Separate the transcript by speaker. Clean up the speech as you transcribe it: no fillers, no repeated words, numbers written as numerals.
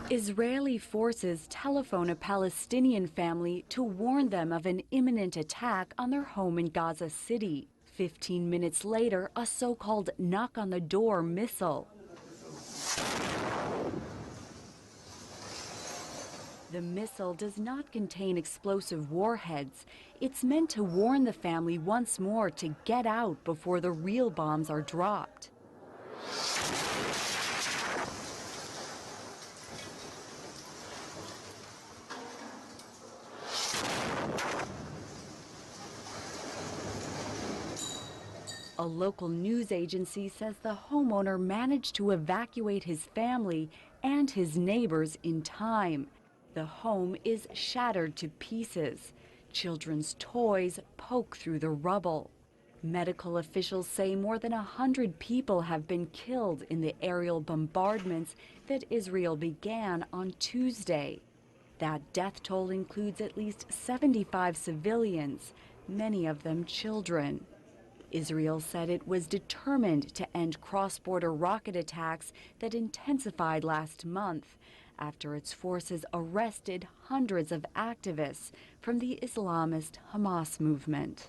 Speaker 1: Israeli forces telephone a Palestinian family to warn them of an imminent attack on their home in Gaza City. 15 minutes later, a so-called knock-on-the-door missile. The missile does not contain explosive warheads. It's meant to warn the family once more to get out before the real bombs are dropped. A local news agency says the homeowner managed to evacuate his family and his neighbors in time. The home is shattered to pieces. Children's toys poke through the rubble. Medical officials say more than 100 people have been killed in the aerial bombardments that Israel began on Tuesday. That death toll includes at least 75 civilians, many of them children. Israel said it was determined to end cross-border rocket attacks that intensified last month after its forces arrested hundreds of activists from the Islamist Hamas movement.